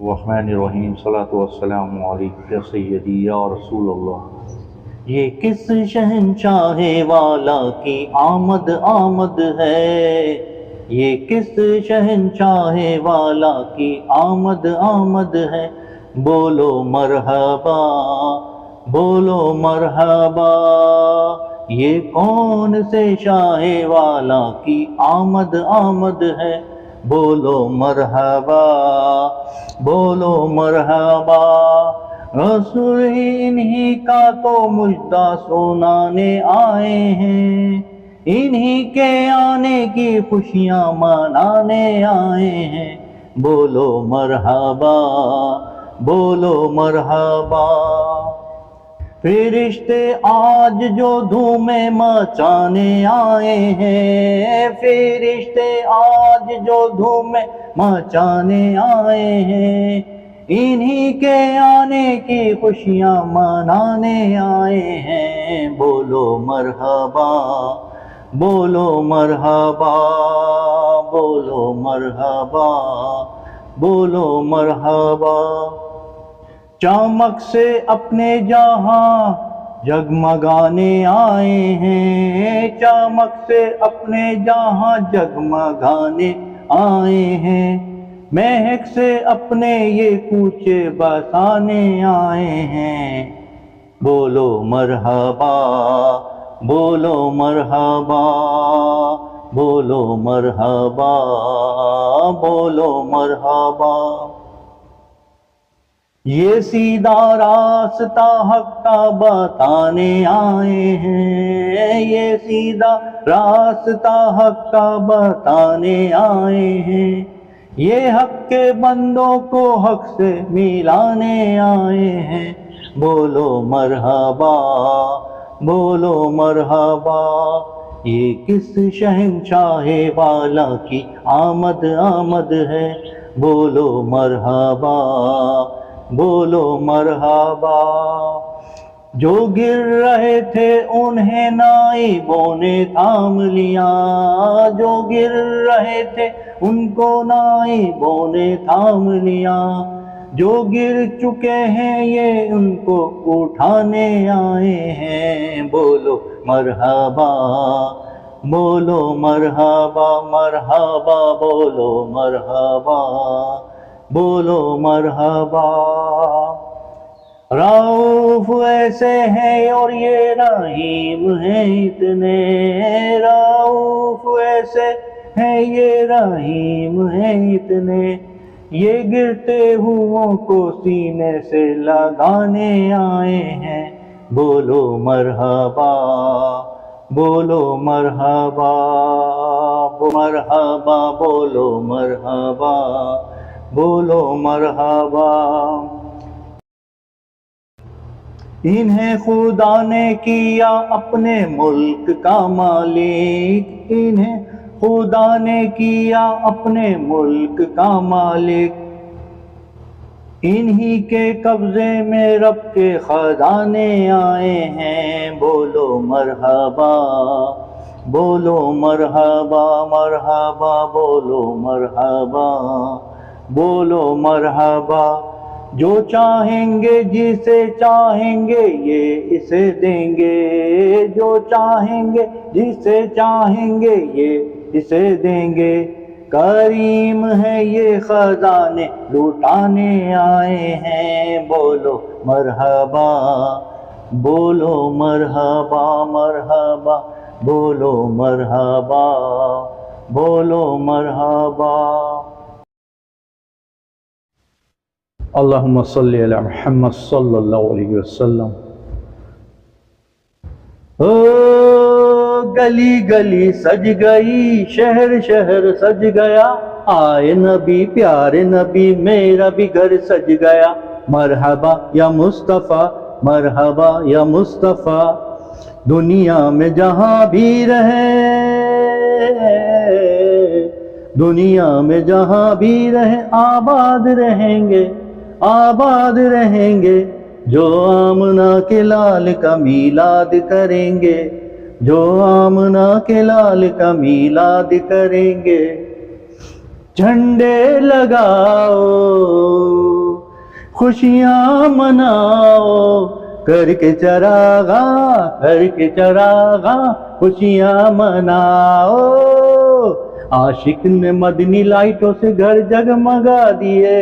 الرحمن الرحیم صلاۃ والسلام علیک یا سیدی یا رسول اللہ۔ یہ کس شہنشاہ والا کی آمد آمد ہے، یہ کس شہنشاہ والا کی آمد آمد ہے، بولو مرحبا بولو مرحبا۔ یہ کون سے شاہ والا کی آمد آمد ہے، بولو مرحبا بولو مرحبا۔ رسول انہی کا تو مجدہ سنانے آئے ہیں، انہی کے آنے کی خوشیاں منانے آئے ہیں، بولو مرحبا بولو مرحبا۔ فرشتے آج جو دھومیں مچانے آئے ہیں، فرشتے آج جو دھومیں مچانے آئے ہیں، انہی کے آنے کی خوشیاں منانے آئے ہیں، بولو مرحبا بولو مرحبا بولو مرحبا بولو مرحبا۔ چمک سے اپنے جہاں جگمگانے آئے ہیں، چمک سے اپنے جہاں جگمگانے آئے ہیں، مہک سے اپنے یہ کوچے بسانے آئے ہیں، بولو مرحبا بولو مرحبا بولو مرحبا بولو مرحبا۔ یہ سیدھا راستہ حق کا بتانے آئے ہیں، یہ سیدھا راستہ حق کا بتانے آئے ہیں، یہ حق کے بندوں کو حق سے ملانے آئے ہیں، بولو مرحبا بولو مرحبا۔ یہ کس شہنشاہ والا کی آمد آمد ہے، بولو مرحبا بولو مرحبا۔ جو گر رہے تھے انہیں نائبوں نے تھام لیا، جو گر رہے تھے ان کو نائبوں نے تھام لیا، جو گر چکے ہیں یہ ان کو اٹھانے آئے ہیں، بولو مرحبا بولو مرحبا مرحبا بولو مرحبا بولو مرحبا۔ رؤوف ایسے ہیں اور یہ رحیم ہیں اتنے، رؤوف ایسے ہیں یہ رحیم ہیں اتنے، یہ گرتے ہوں کو سینے سے لگانے آئے ہیں، بولو مرحبا بولو مرحبا مرحبا بولو مرحبا بولو مرحبا۔ انہیں خدا نے کیا اپنے ملک کا مالک، انہیں خدا نے کیا اپنے ملک کا مالک، انہی کے قبضے میں رب کے خزانے آئے ہیں، بولو مرحبا بولو مرحبا مرحبا بولو مرحبا بولو مرحبا۔ جو چاہیں گے جسے چاہیں گے یہ اسے دیں گے، جو چاہیں گے جسے چاہیں گے یہ اسے دیں گے، کریم ہے یہ خزانے لوٹانے آئے ہیں، بولو مرحبا بولو مرحبا مرحبا بولو مرحبا بولو مرحبا۔ اللہم صلی علی محمد صلی اللہ علیہ وسلم۔ گلی گلی سج گئی، شہر شہر سج گیا، آئے نبی پیارے نبی میرا بھی گھر سج گیا، مرحبا یا مصطفیٰ مرحبا یا مصطفیٰ۔ دنیا میں جہاں بھی رہے، دنیا میں جہاں بھی رہے، آباد رہیں گے آباد رہیں گے، جو آمنہ کے لال کا میلاد کریں گے، جو آمنہ کے لال کا میلاد کریں گے، جھنڈے لگاؤ خوشیاں مناؤ کر کے چراغاں خوشیاں مناؤ. عاشق نے مدنی لائٹوں سے گھر جگمگا دیے,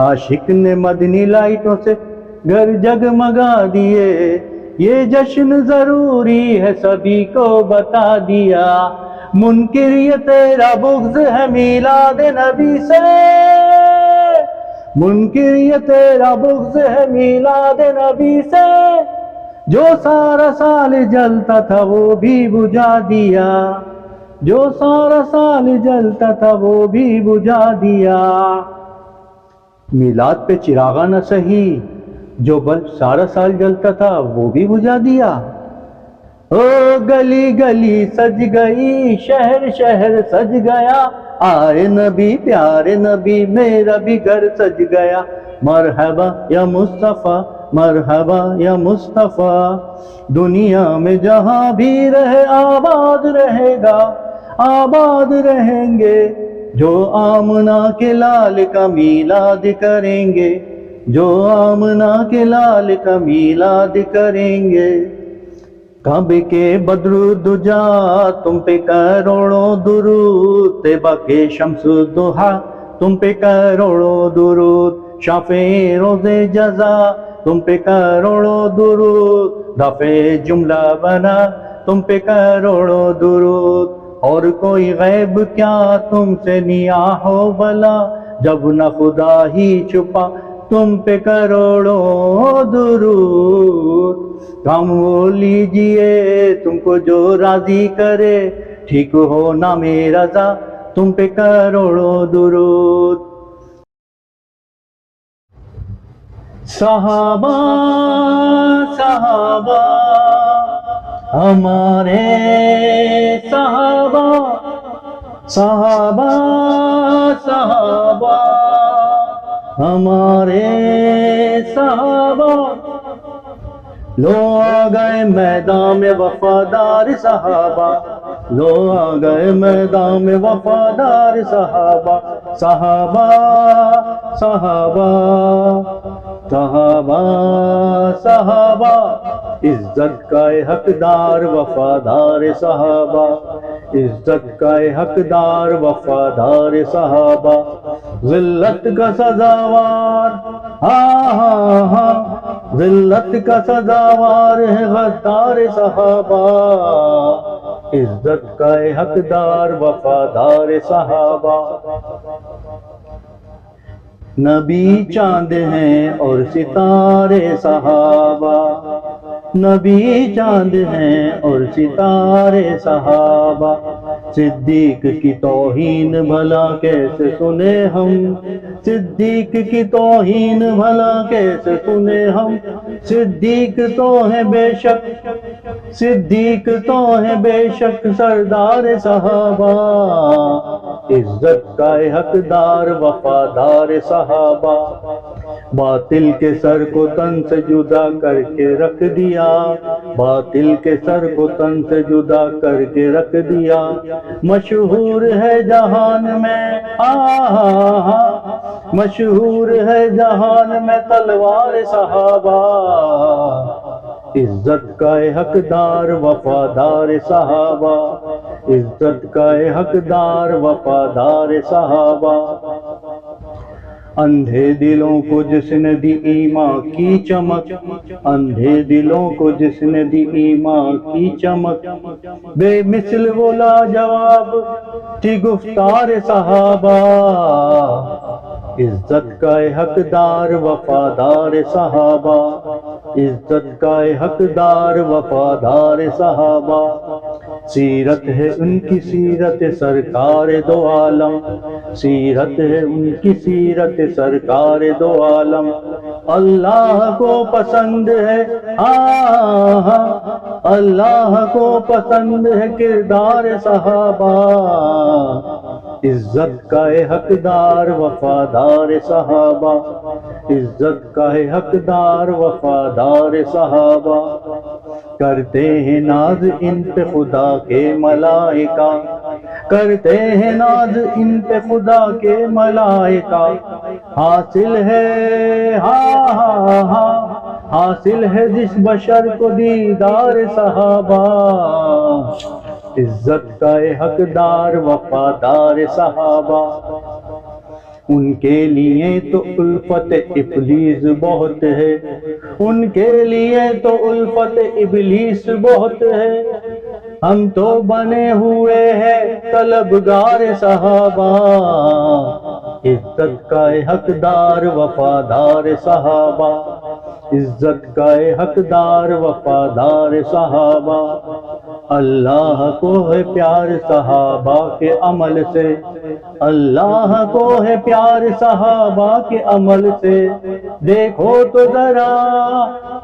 عاشق نے مدنی لائٹوں سے گھر جگمگا دیے. یہ جشن ضروری ہے سبھی کو بتا دیا, منکر یہ تیرا بغض ہے میلاد نبی سے, منکر یہ تیرا بغض ہے میلاد نبی سے. جو سارا سال جلتا تھا وہ بھی بجھا دیا, جو سارا سال جلتا تھا وہ بھی بجھا دیا. میلاد پہ چراغاں نہ سہی, جو بلب سارا سال جلتا تھا وہ بھی بجھا دیا. او گلی گلی سج گئی, شہر شہر سج گیا, آئے نبی پیارے نبی میرا بھی گھر سج گیا. مرحبا یا مصطفیٰ, مرحبا یا مصطفیٰ. دنیا میں جہاں بھی رہے آباد رہے گا, آباد رہیں گے جو آمنہ کے لال کا میلاد کریں گے, جو آمنہ کے لال کا میلاد کریں گے. کعبے کے بدر دجا تم پہ کروڑوں درود, طیبہ کے شمس ضحیٰ تم پہ کروڑوں درود, شافع روز جزا تم پہ کروڑوں درود, دافع جملہ بنا تم پہ کروڑوں درود. اور کوئی غیب کیا تم سے نیاح و بلا, جب نہ خدا ہی چھپا تم پہ کروڑوں درود. کام وہ لیجئے تم کو جو راضی کرے, ٹھیک ہو نام رضا تم پہ کروڑوں درود. صحابہ صحابہ ہمارے صحابہ, صحابہ صحابہ ہمارے صحابہ. لو آ گئے میدان میں وفادار صحابہ, لو آ گئے میدان میں وفادار صحابہ. صحابہ صحابہ صحابہ صحابہ, عزت کا حقدار وفادار صحابہ, عزت کا حقدار وفادار صحابہ. ذلت کا سزاوار, ہاں ہاں ہاں, ذلت کا سزاوار ہے غدار صحابہ, عزت کا حقدار وفادار صحابہ. نبی چاند ہیں اور ستارے صحابہ, نبی چاند ہیں اور ستارے صحابہ. صدیق کی توہین بھلا کیسے سنے ہم, صدیق کی توہین بھلا کیسے سنے ہم. صدیق تو ہے بے شک, صدیق تو ہے بے شک سردار صحابہ, عزت کا حقدار وفادار صحابہ. باطل کے سر کو تن سے جدا کر کے رکھ دیا, باطل کے سر کو تن سے جدا کر کے رکھ دیا. مشہور ہے جہان میں, مشہور ہے جہان میں تلوار صحابہ, عزت کا حقدار وفادار صحابہ, عزت کا حقدار وفادار صحابہ. اندھے دلوں کو جس نے دی ایمان کی چمک, اندھے دلوں کو جس نے دی ایمان کی چمک. بے مثل وہ لاجواب تھی گفتار صحابہ, عزت کا حقدار وفادار صحابہ, عزت کا حقدار وفادار صحابہ. سیرت ہے ان کی سیرت سرکار دو عالم, سیرت ہے ان کی سیرت سرکار دو عالم. اللہ کو پسند ہے, اللہ کو پسند ہے کردار صحابہ, عزت کا حقدار وفادار صحابہ, عزت کا حقدار وفادار صحابہ. کرتے ہیں ناز ان پہ خدا کے ملائکہ, کرتے ہیں ناز ان پہ خدا کے ملائکہ. حاصل ہے ہاں ہاں ہاں حاصل ہے جس بشر کو دیدار صحابہ، عزت کا حقدار وفادار صحابہ. ان کے لیے تو الفت ابلیس بہت ہے، ان کے لیے تو الفت ابلیس بہت ہے. ہم تو بنے ہوئے ہیں طلبگار صحابہ، عزت کا حقدار وفادار صحابہ، عزت کا حقدار وفادار صحابہ. اللہ کو ہے پیار صحابہ کے عمل سے، اللہ کو ہے پیار صحابہ کے عمل سے. دیکھو تو ذرا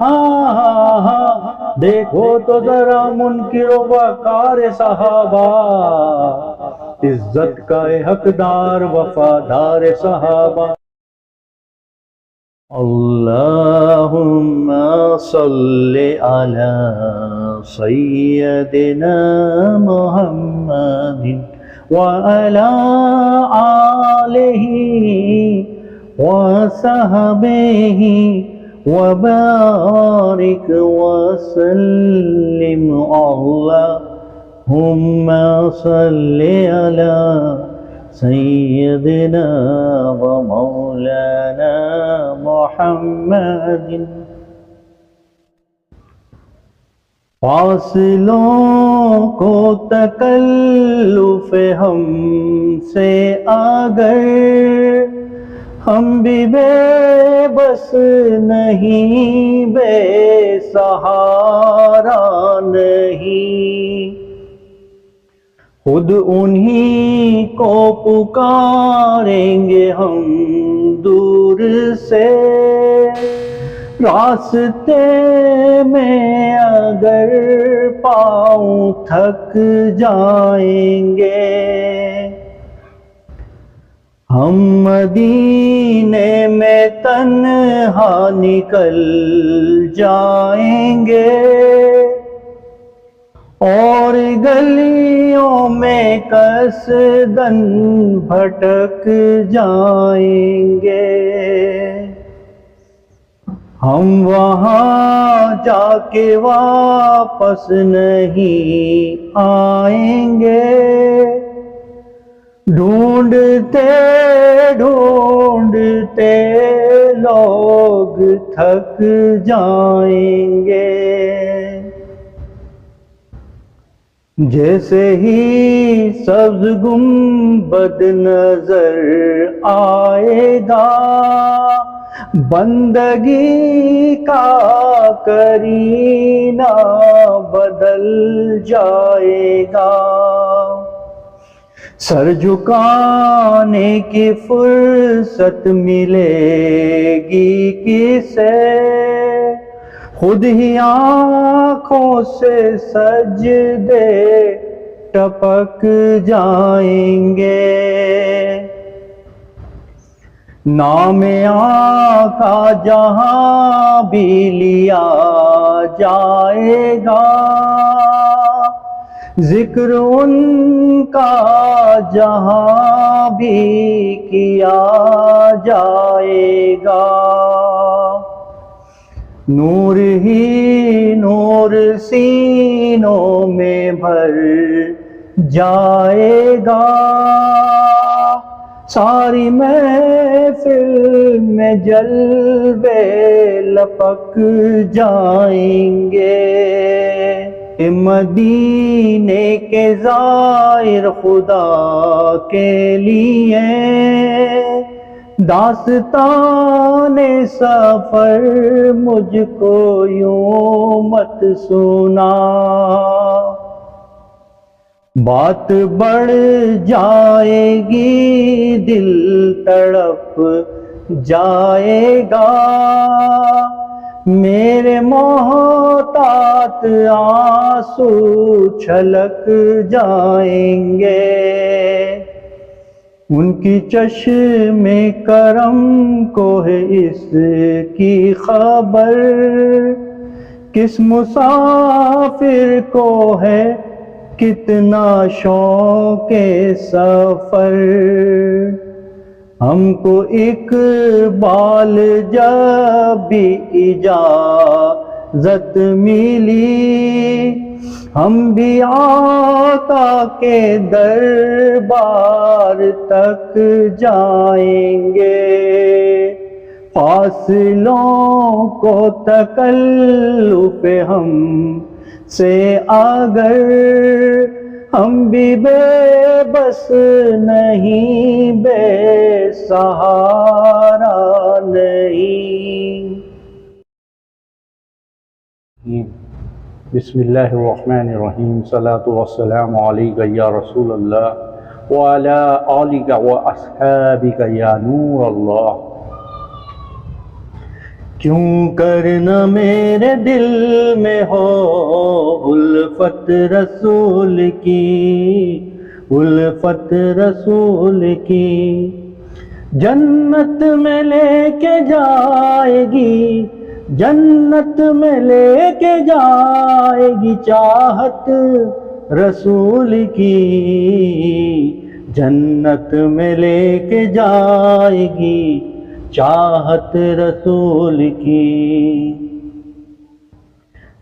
ہاں ہاں ہاں دیکھو تو ذرا منکر و وقار صحابہ، عزت کا حقدار وفادار صحابہ. اللہم صل علی سیدنا محمد وعلی آلہ وصحبہ وبارک وسلم. اللہم صل علی سیدنا و مولانا محمد. فاصلوں کو تکلف ہم سے اگر، ہم بھی بے بس نہیں، بے سہارا نہیں. خود انہی کو پکاریں گے ہم دور سے، راستے میں اگر پاؤں تھک جائیں گے. ہم مدینے میں تنہا نکل جائیں گے، اور گلیوں میں قصداً بھٹک جائیں گے. ہم وہاں جا کے واپس نہیں آئیں گے، ڈھونڈتے ڈھونڈتے لوگ تھک جائیں گے. جیسے ہی سبز گنبد نظر آئے گا، بندگی کا کرینہ بدل جائے گا. سر جھکانے کی فرصت ملے گی کسے، خود ہی آنکھوں سے سجدے ٹپک جائیں گے. نام آقا جہاں بھی لیا جائے گا، ذکر ان کا جہاں بھی کیا جائے گا. نور ہی نور سینوں میں بھر جائے گا، ساری محفل میں جلوے لپک جائیں گے. مدینے کے زائر خدا کے لیے داستان سفر مجھ کو یوں مت سنا. بات بڑھ جائے گی دل تڑپ جائے گا، میرے محتاط آنسو چھلک جائیں گے. ان کی چشم کرم کو ہے اس کی خبر، کس مسافر کو ہے کتنا شوق سفر. ہم کو اقبال جب بھی اجازت ملی ہم بھی آقا کے دربار تک جائیں گے فاصلوں کو تکلف ہم سے اگر ہم بھی بے بس نہیں بے سہارا نہیں. بسم اللہ الرحمن الرحیم صلاۃ والسلام علیک یا رسول اللہ وعلی آلک واصحابک یا نور اللہ. کیوں کرنا میرے دل میں ہو الفت رسول کی الفت رسول کی جنت میں لے کے جائے گی جنت میں لے کے جائے گی چاہت رسول کی جنت میں لے کے جائے گی چاہت رسول کی.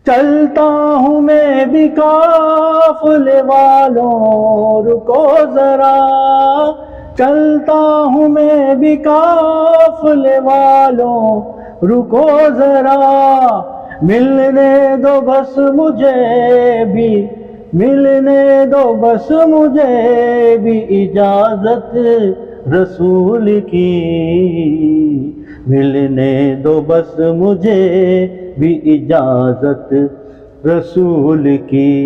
چلتا ہوں میں بھی قافلے والوں رکو ذرا چلتا ہوں میں بھی قافلے والوں رکو ذرا ملنے دو بس مجھے بھی ملنے دو بس مجھے بھی اجازت رسول کی ملنے دو بس مجھے بھی اجازت رسول کی.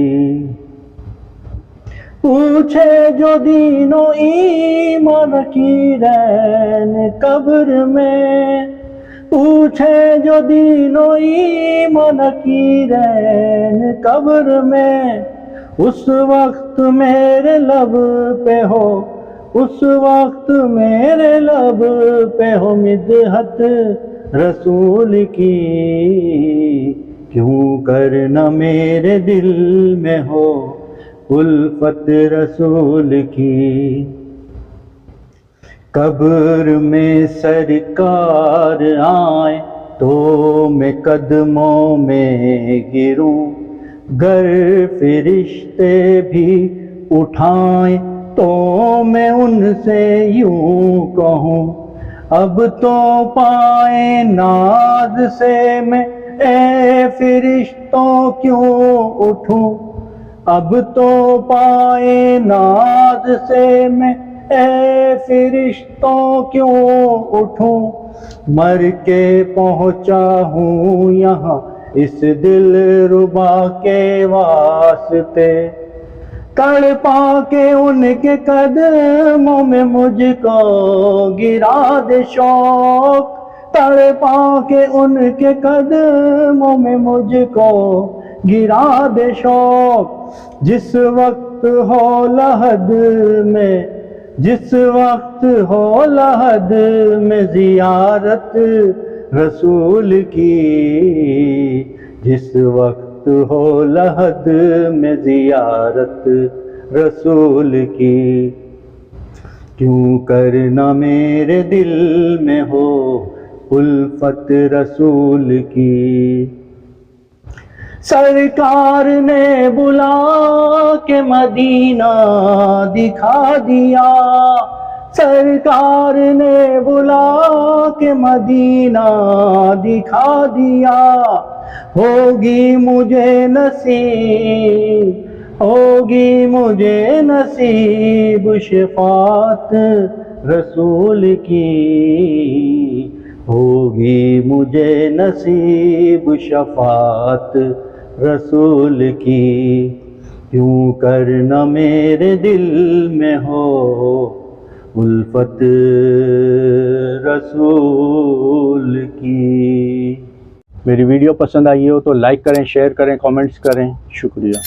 پوچھے جو دین و ایمان کی رین قبر میں پوچھے جو دین و ایمان کی رین قبر میں اس وقت میرے لب پہ ہو اس وقت میرے لب پہ ہو مدحت رسول کی کیوں کرنا میرے دل میں ہو الفت رسول کی. قبر میں سرکار آئیں تو میں قدموں میں گروں گر فرشتے بھی اٹھائیں تو میں ان سے یوں کہوں اب تو پائیں ناز سے میں اے فرشتوں کیوں اٹھوں اب تو پائیں ناز سے میں اے فرشتوں کیوں اٹھوں مر کے پہنچا ہوں یہاں اس دل ربا کے واسطے تڑپا کے ان کے قدموں میں مجھ کو گرا دے شوق تڑپا کے ان کے قدموں میں مجھ کو گرا دے شوق جس وقت ہو لحد میں جس وقت ہو لحد میں زیارت رسول کی جس وقت ہو لحد میں زیارت رسول کی کیوں کرنا میرے دل میں ہو الفت رسول کی. سرکار نے بلا کے مدینہ دکھا دیا سرکار نے بلا کے مدینہ دکھا دیا ہوگی مجھے نصیب شفاعت رسول کی ہوگی مجھے نصیب شفاعت رسول کی کیوں کرنا میرے دل میں ہو الفت رسول کی. میری ویڈیو پسند آئی ہو تو لائک کریں شیئر کریں کامنٹس کریں. شکریہ.